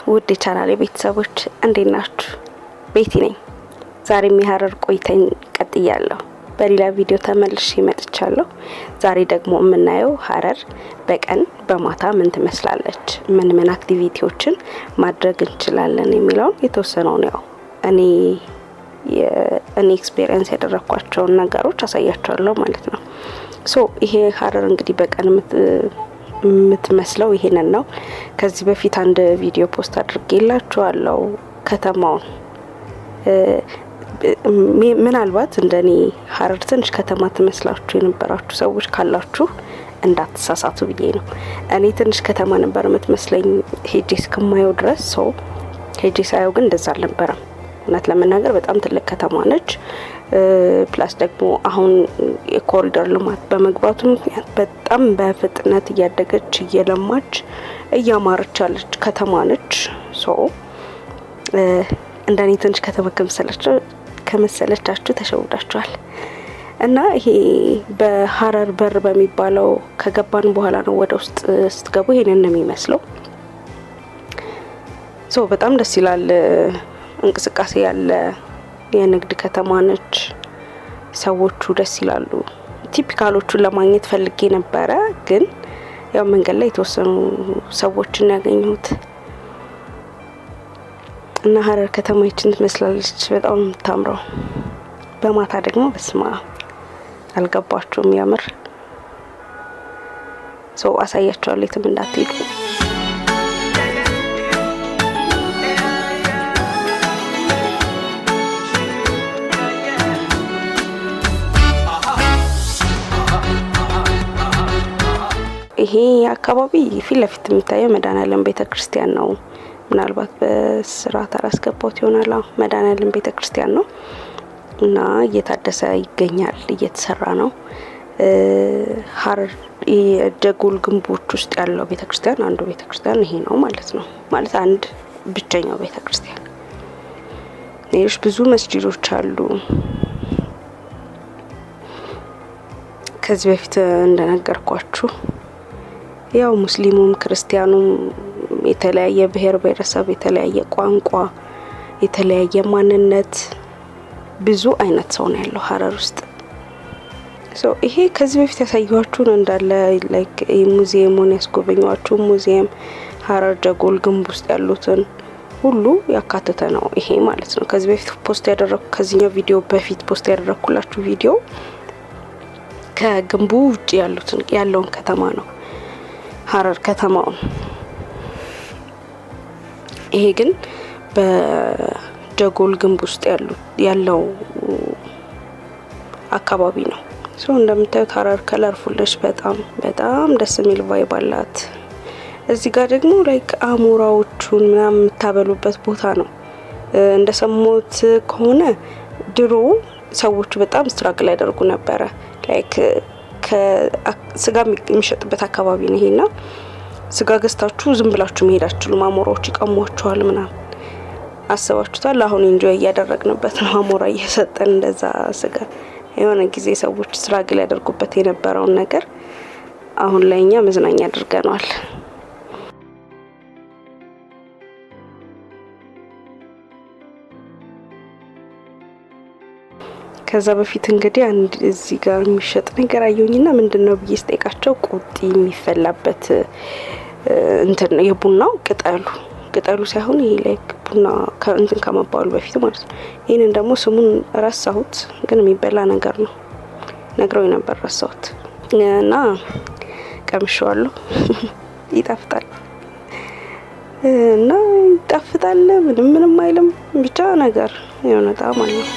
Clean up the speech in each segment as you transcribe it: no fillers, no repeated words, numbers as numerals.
ውድ የቻናሌ ቤተሰቦች እንዴት ናችሁ? ቤቲ ነኝ። ዛሬ የሀረር ቆይታኝ ቀጥያለሁ። በሌላ ቪዲዮ ተመልሼ መጥቻለሁ። ዛሬ ደግሞ የምናየው ሀረር በቀን በማታ ምን ትመስላለች፣ ምን አክቲቪቲዎችን ማድረግ እንችላለን የሚለው የተወሰነው ነው። እኔ ኤክስፒሪየንስ ያደረኳቸውን ነገሮች አሳያችኋለሁ ማለት ነው። ይሄ ሀረር እንግዲህ በቀን የምትመስለው ይሄንን ነው። ከዚህ በፊት አንድ ቪዲዮ ፖስት አድርጌላችኋለሁ ከተማውን። ምናልባት እንደኔ ሀረር ትንሽ ከተማ ትመስላችሁ የነበራችሁ ሰዎች ካላችሁ እንዳትሳሳቱ ብዬ ነው። እኔ ትንሽ ከተማ ነበር የምትመስለኝ ሄጄ እስከማየው ድረስ። ሄጄ ሳየው ግን እንደዛ አልነበረም። እውነት ለመናገር በጣም ትልቅ ከተማ ነች። ፕላስ ደግሞ አሁን የኮሪደር ልማት በመግባቱ ምክንያት በጣም በፍጥነት እያደገች እየለማች እያማረች ያለች ከተማ ነች። እንደኔ ትንሽ ከተማ ከመሰለቻችሁ ተሸውዳችኋል። እና ይሄ በሀረር በር በሚባለው ከገባን በኋላ ነው ወደ ውስጥ ስትገቡ ይሄንን ነው የሚመስለው። በጣም ደስ ይላል። እንቅስቃሴ ያለ የንግድ ከተማ ነች። ሰዎቹ ደስ ይላሉ። ቲፒካሎቹን ለማግኘት ፈልጌ ነበረ፣ ግን ያው መንገድ ላይ የተወሰኑ ሰዎችን ያገኙት እና ሀረር ከተማችን ትመስላለች። በጣም ታምረው። በማታ ደግሞ በስማ አልገባችሁም? ያምር። አሳያችኋለሁ፣ የትም እንዳትሄዱ። ይሄ አካባቢ ፊት ለፊት የሚታየው መድኃኔዓለም ቤተክርስቲያን ነው። ምናልባት በስርዓት አላስገባሁት ይሆናል። መድኃኔዓለም ቤተክርስቲያን ነው እና እየታደሰ ይገኛል፣ እየተሰራ ነው። ሀረር የጀጎል ግንቦች ውስጥ ያለው ቤተክርስቲያን አንዱ ቤተክርስቲያን ይሄ ነው ማለት ነው። ማለት አንድ ብቸኛው ቤተክርስቲያን። ሌሎች ብዙ መስጂዶች አሉ። ከዚህ በፊት እንደነገርኳችሁ ያው ሙስሊሙም ክርስቲያኑም የተለያየ ብሔር ብሔረሰብ፣ የተለያየ ቋንቋ፣ የተለያየ ማንነት፣ ብዙ አይነት ሰው ነው ያለው ሀረር ውስጥ። ይሄ ከዚህ በፊት ያሳየኋችሁን እንዳለ ላይክ ሙዚየሙን ያስጎበኘኋችሁ ሙዚየም ሀረር ጀጎል ግንብ ውስጥ ያሉትን ሁሉ ያካተተ ነው ይሄ ማለት ነው። ከዚህ በፊት ከዚህኛው ቪዲዮ በፊት ፖስት ያደረኩላችሁ ቪዲዮ ከግንቡ ውጪ ያለውን ከተማ ነው ሀረር ከተማውን። ይሄ ግን በጀጎል ግንብ ውስጥ ያለው አካባቢ ነው። እንደምታዩት ሀረር ከለርፉል ነች። በጣም ደስ የሚል ቫይብ አላት። እዚህ ጋር ደግሞ ላይክ አሞራዎቹን ምናምን የምታበሉበት ቦታ ነው። እንደሰሙት ከሆነ ድሮ ሰዎቹ በጣም ስትራግል ያደርጉ ነበረ። ላይክ ከስጋ የሚሸጥበት አካባቢ ነው ይሄና ስጋ ገዝታችሁ ዝም ብላችሁ መሄድ አትችሉም። አሞራዎች ይቀሟችኋል ምናምን። አስባችሁታል? አሁን ኢንጆይ እያደረግንበት ነው፣ አሞራ እየሰጠን እንደዛ ስጋ። የሆነ ጊዜ ሰዎች ስትራግል ያደርጉበት የነበረውን ነገር አሁን ላይ እኛ መዝናኛ አድርገናል። ከዛ በፊት እንግዲህ አንድ እዚህ ጋር የሚሸጥ ነገር አየሁኝና ምንድነው ብዬ ስጠይቃቸው ቁጢ የሚፈላበት እንትን ነው የቡናው ቅጠሉ ሳይሆን ይሄ ላይክ ቡና ከእንትን ከመባሉ በፊት ማለት ነው። ይሄንን ደግሞ ስሙን ረሳሁት፣ ግን የሚበላ ነገር ነው ነግረውኝ ነበር፣ ረሳሁት እና ቀምሼዋለሁ። ይጣፍጣል እና ይጣፍጣል፣ ምንም አይልም፣ ብቻ ነገር የሆነ ጣዕም አለው።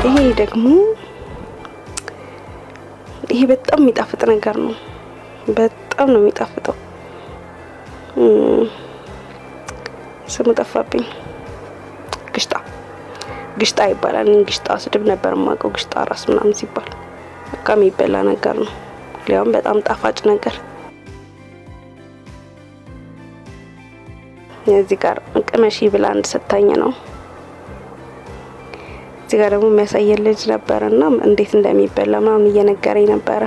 ይሄ ደግሞ በጣም የሚጣፍጥ ነገር ነው። በጣም ነው የሚጣፍጠው። ስሙ ጠፋብኝ። ግሽጣ ይባላል። ግሽጣ ስድብ ነበር የማውቀው። ግሽጣ ራስ ምናምን ሲባል በቃ የሚበላ ነገር ነው። ሊያውም በጣም ጣፋጭ ነገር። እዚህ ጋር ቅመሺ ብላ አንድ ሰታኝ ነው እዚህ ጋር ደግሞ የሚያሳየን ልጅ ነበረና እንዴት እንደሚበላ ምናምን እየነገረኝ ነበረ።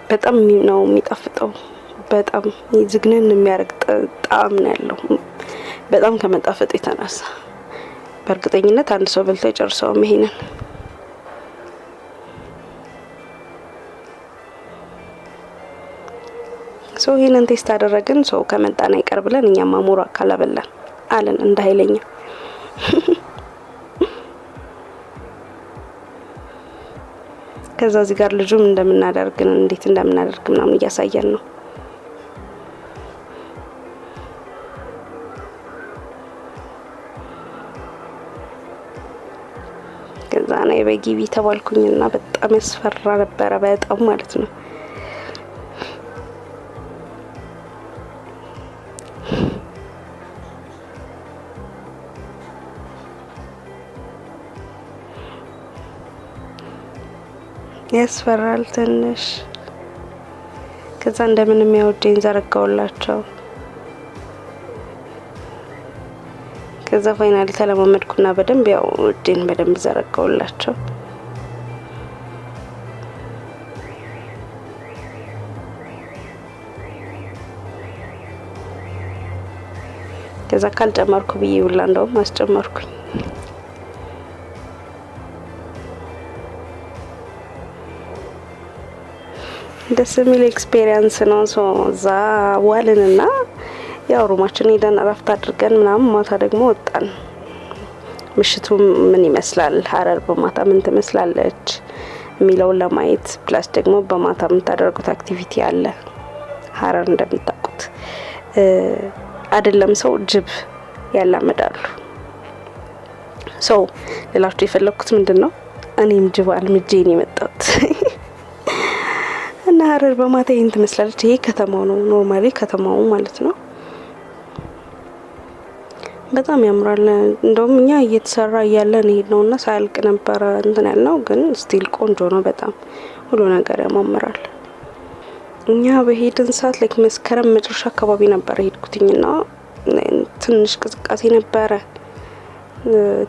በጣም ነው የሚጣፍጠው። በጣም ዝግነን የሚያደርግ ጣዕም ነው ያለው። በጣም ከመጣፈጡ የተነሳ በእርግጠኝነት አንድ ሰው በልቶ ይጨርሰውም ይሄንን። ሰው ይሄንን ቴስት አደረግን። ሰው ከመጣና አይቀር ብለን እኛም አሞራ ካላበላን አለን እንደ ኃይለኛ። ከዛ እዚህ ጋር ልጁም እንደምናደርግ እንዴት እንደምናደርግ ምናምን እያሳየን ነው። ከዛ ነው የበጊቢ ተባልኩኝና በጣም ያስፈራ ነበረ። በጣም ማለት ነው። ያስፈራል ትንሽ። ከዛ እንደምንም ያወደኝ ዘረጋውላቸው። ከዛ ፋይናሊ ተለማመድኩና በደንብ ያው እጄን በደንብ ዘረጋውላቸው። ከዛ ካልጨመርኩ ብዬ ሁላ እንደውም አስጨመርኩኝ። ደስ የሚል ኤክስፒሪየንስ ነው። እዛ ዋልንና ያው ሩማችን ሄደን እረፍት አድርገን ምናምን ማታ ደግሞ ወጣን። ምሽቱ ምን ይመስላል፣ ሀረር በማታ ምን ትመስላለች የሚለውን ለማየት ፕላስ ደግሞ በማታ የምታደርጉት አክቲቪቲ አለ። ሀረር እንደምታውቁት አይደለም ሰው ጅብ ያላመዳሉ። ሰው ሌላችሁ የፈለኩት ምንድነው እኔም ጅብ አልምጄ ነው የመጣሁት። እና ሀረር በማታ ይሄን ትመስላለች። ይሄ ከተማው ነው ኖርማሊ ከተማው ማለት ነው። በጣም ያምራል። እንደውም እኛ እየተሰራ እያለን ሄድ ነውና ሳያልቅ ነበረ እንትን ያልነው፣ ግን ስቲል ቆንጆ ነው በጣም ሁሉ ነገር ያማምራል። እኛ በሄድን ሰዓት ላይክ መስከረም መጨረሻ አካባቢ ነበር ሄድኩትኝና ትንሽ ቅዝቃዜ ነበረ።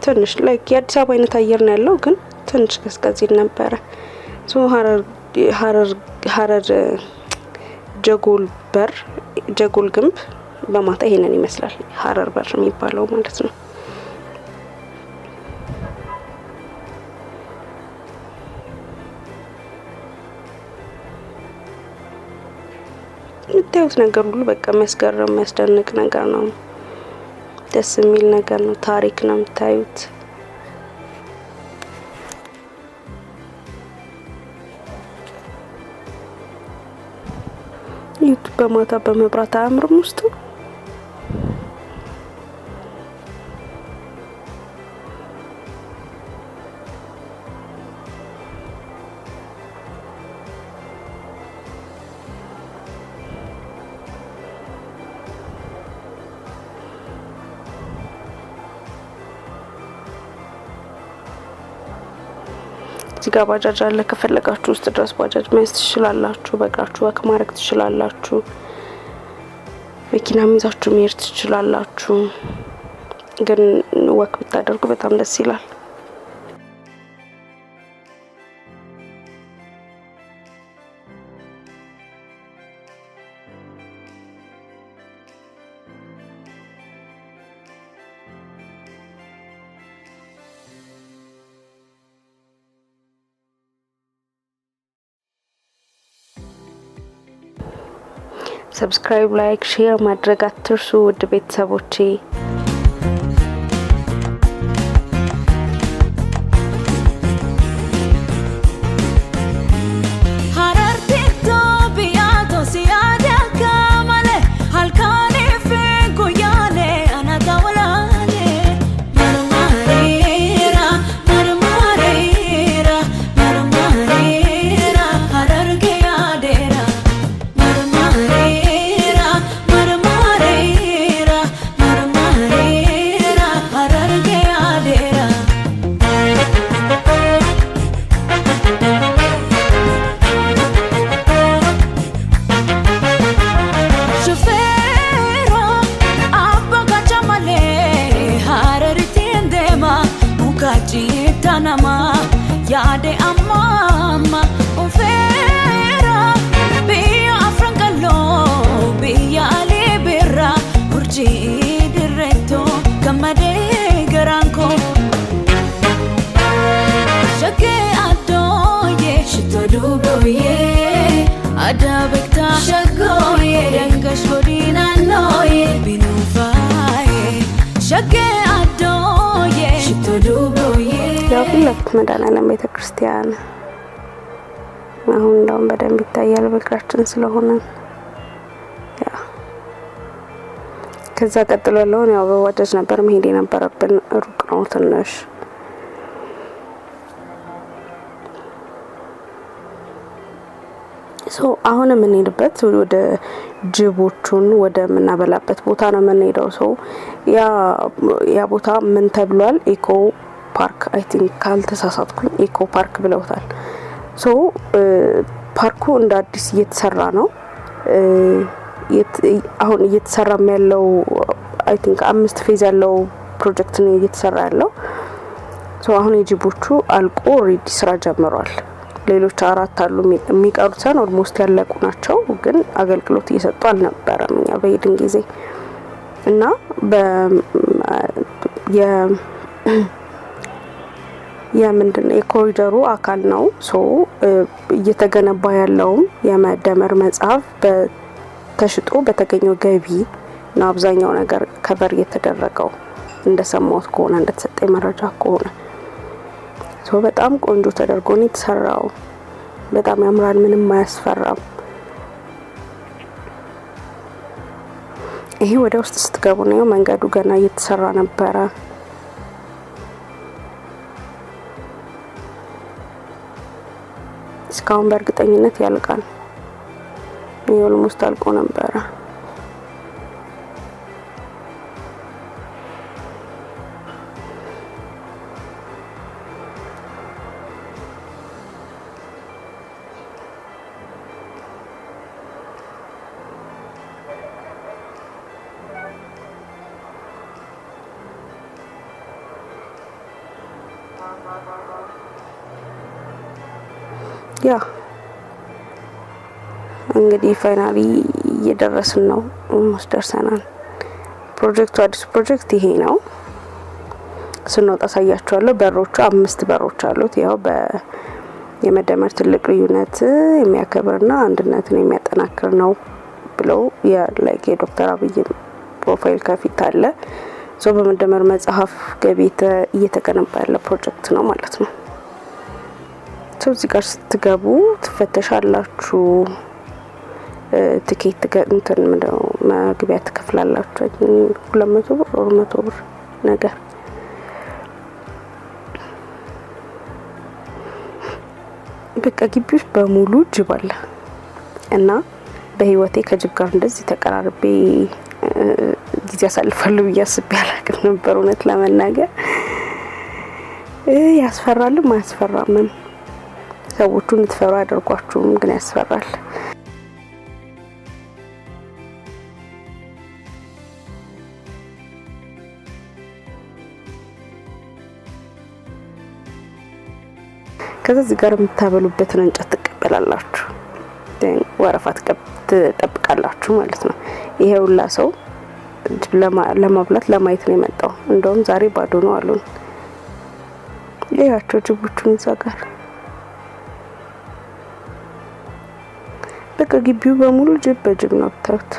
ትንሽ ላይክ የአዲስ አበባ አይነት አየር ነው ያለው፣ ግን ትንሽ ቅዝቃዜ ነበረ። ሶ ሀረር ጀጎል ግንብ በማታ ይሄንን ይመስላል። ሀረር በር የሚባለው ማለት ነው። የምታዩት ነገር ሁሉ በቃ የሚያስገርም የሚያስደንቅ ነገር ነው። ደስ የሚል ነገር ነው። ታሪክ ነው የምታዩት። ይቱ በማታ በመብራት አያምርም ውስጡ? እዚጋ ባጃጅ አለ። ከፈለጋችሁ ውስጥ ድረስ ባጃጅ መያዝ ትችላላችሁ። በእግራችሁ ወክ ማድረግ ትችላላችሁ። መኪና ይዛችሁ መሄድ ትችላላችሁ። ግን ወክ ብታደርጉ በጣም ደስ ይላል። ሰብስክራይብ፣ ላይክ፣ ሼር ማድረግ አትርሱ ውድ ቤተሰቦቼ። jitanama yaade amma ufera biya afrankalo biya libera urji diretto kamade garanko shake adoye shitoduboye adabekta shagoye dangash godina noye binufaye shake adoye shitoduboye ያው ሁለት መድኃኔዓለም ቤተክርስቲያን አሁን እንደውም በደንብ ይታያል በእግራችን ስለሆነ ያ ከዛ ቀጥሎ ያለውን ያው በወደጅ ነበር መሄድ የነበረብን ሩቅ ነው ትንሽ አሁን የምንሄድበት ወደ ጅቦቹን ወደ ምናበላበት ቦታ ነው የምንሄደው ያ ቦታ ምን ተብሏል ኢኮ ፓርክ አይ ቲንክ ካልተሳሳትኩኝ ኢኮ ፓርክ ብለውታል ፓርኩ እንደ አዲስ እየተሰራ ነው አሁን እየተሰራም ያለው አይ ቲንክ 5 ፌዝ ያለው ፕሮጀክት ነው እየተሰራ ያለው አሁን የጅቦቹ አልቆ ኦሬዲ ስራ ጀምሯል ሌሎች 4 አሉ የሚቀሩት ሰን ኦልሞስት ያለቁ ናቸው ግን አገልግሎት እየሰጡ አልነበረም እኛ በሄድን ጊዜ እና ምንድነው የኮሪደሩ አካል ነው እየተገነባ ያለው የመደመር መጽሐፍ በተሽጦ በተገኘው ገቢ ነው አብዛኛው ነገር ከቨር እየተደረገው እንደሰማሁት ከሆነ እንደተሰጠኝ መረጃ ከሆነ በጣም ቆንጆ ተደርጎ ነው የተሰራው በጣም ያምራል ምንም አያስፈራም ይሄ ወደ ውስጥ ስትገቡ ነው መንገዱ ገና እየተሰራ ነበር እስካሁን በእርግጠኝነት ያልቃል ኦልሞስት አልቆ ነበር ያ እንግዲህ ፋይናሊ እየደረስን ነው ኦልሞስት ደርሰናል አዲስ ፕሮጀክት ይሄ ነው ስንወጣ ሳያችኋለሁ በሮቹ 5 በሮች አሉት ያው የመደመር ትልቅ ልዩነት የሚያከብርና አንድነትን የሚያጠናክር ነው ብለው ላይክ የዶክተር አብይ ፕሮፋይል ከፊት አለ በመደመር መጽሐፍ ገቢት እየተገነባ ያለ ፕሮጀክት ነው ማለት ነው እዚህ ጋር ስትገቡ ትፈተሻላችሁ ቲኬት እንትን ምንድነው መግቢያ ትከፍላላችሁ 200 ብር or 100 ብር ነገር በቃ ግቢው በሙሉ ጅብ አለ እና በህይወቴ ከጅብ ጋር እንደዚህ ተቀራርቤ ጊዜ አሳልፋለሁ ብያስብ ያላቅም ነበር እውነት ለመናገር ያስፈራልም አያስፈራም ሰዎቹን ትፈሩ አድርጓችሁም ግን ያስፈራል ከዚህ ጋር የምታበሉበትን እንጨት ተቀበላላችሁ ወረፋት ተጠብቃላችሁ ማለት ነው ይሄውላ ሰው ለማብላት ለማየት ነው የመጣው እንደውም ዛሬ ባዶ ነው አሉን ያያቸው ጅቦቹን ይዛጋር በቃ ግቢው በሙሉ ጅብ በጅብ ነው ታውት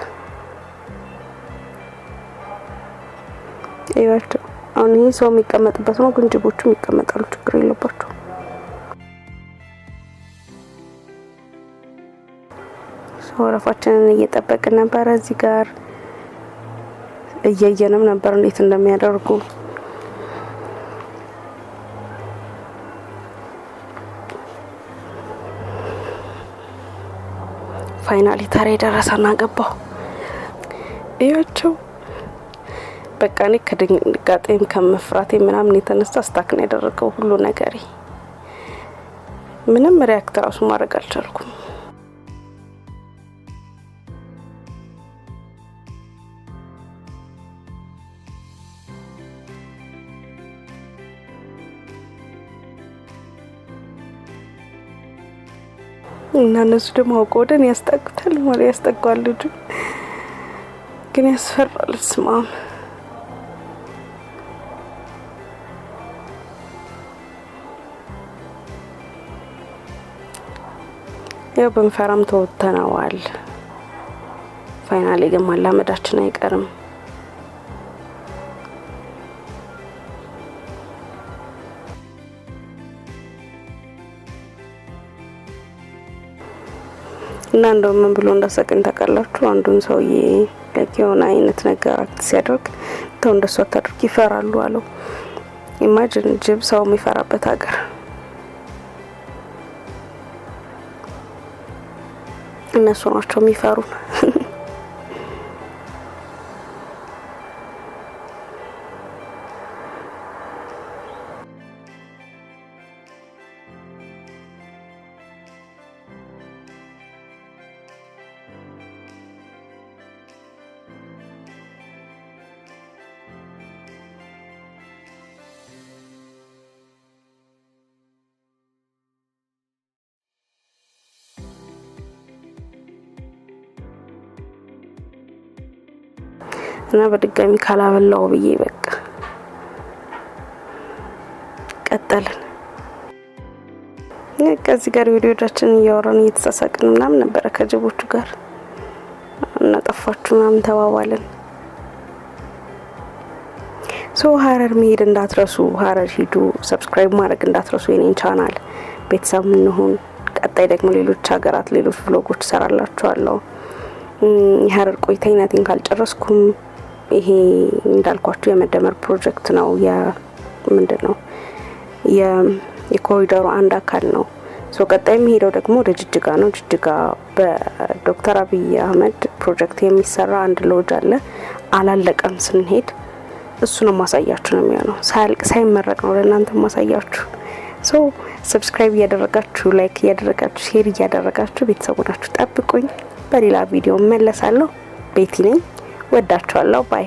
ያያቸው አሁን ይሄ ሰው የሚቀመጥበት ነው ግን ጅቦቹም ይቀመጣሉ ችግር የለባቸው ወረፋችንን እየጠበቅን ነበር እዚህ ጋር እየየንም ነበር እንዴት እንደሚያደርጉ ፋይናሊ ታሬ ደረሰና ገባው እያቸው በቃ እኔ ከድንጋጤም ከመፍራቴ ምናምን የተነሳ ስታክን ያደረገው ሁሉ ነገሬ ምንም ሪአክት ራሱ ማድረግ አልቻልኩም እና እነሱ ደግሞ አውቀው ወደን ያስጠጉታል ማለት ያስጠጓል። ልጁ ግን ያስፈራል። ስማም ያው በንፈራም ተወተናዋል። ፋይናሊ ግን ማላመዳችን አይቀርም። እና እንደውም ምን ብሎ እንዳሰቀኝ ታውቃላችሁ? አንዱን ሰውዬ የሆነ አይነት ነገር አክት ሲያደርግ ተው እንደሱ አታድርግ ይፈራሉ አለው። ኢማጂን ጅብ ሰው የሚፈራበት ሀገር። እነሱ ናቸው የሚፈሩን። እና በድጋሚ ካላበላው ብዬ በቃ ቀጠልን። ከዚህ ጋር ቪዲዮዎቻችን እያወራን እየተሳሳቅን ምናምን ነበር ከጅቦቹ ጋር እና ጠፋችሁ ምናምን ተባባልን። ሀረር መሄድ እንዳትረሱ፣ ሀረር ሂዱ። ሰብስክራይብ ማድረግ እንዳትረሱ የኔን ቻናል ቤተሰብ እንሁን። ቀጣይ ደግሞ ሌሎች ሀገራት ሌሎች vlogoች ሰራላችኋለሁ። ሀረር ቆይታዬን ካልጨረስኩም ይሄ እንዳልኳችሁ የመደመር ፕሮጀክት ነው። ምንድነው የኮሪደሩ አንድ አካል ነው። ቀጣይ የሚሄደው ደግሞ ወደ ጅጅጋ ነው። ጅጅጋ በዶክተር አብይ አህመድ ፕሮጀክት የሚሰራ አንድ ሎጅ አለ። አላለቀም። ስንሄድ እሱንም ማሳያችሁ ነው የሚሆነው። ሳይመረቅ ነው ለእናንተ ማሳያችሁ። ሰብስክራይብ እያደረጋችሁ፣ ላይክ እያደረጋችሁ፣ ሼር እያደረጋችሁ ቤተሰቦናችሁ ጠብቁኝ። በሌላ ቪዲዮ መለሳለሁ። ቤቲ ነኝ። ወዳችኋለሁ። ባይ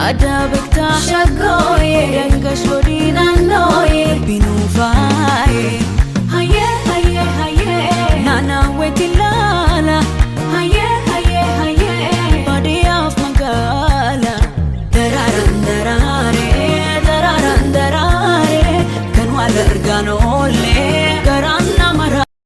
አዳበክታ ሸጎዬ ደንገሽ ጎዲና ኖዬ ቢኑፋዬ ሃዬ ሃዬ ሃዬ ናና ወቲላላ ሃዬ ሃዬ ሃዬ ባዲያፍ መጋላ ደራራን ደራሬ ደራራን ደራሬ ከንዋለ እርጋኖ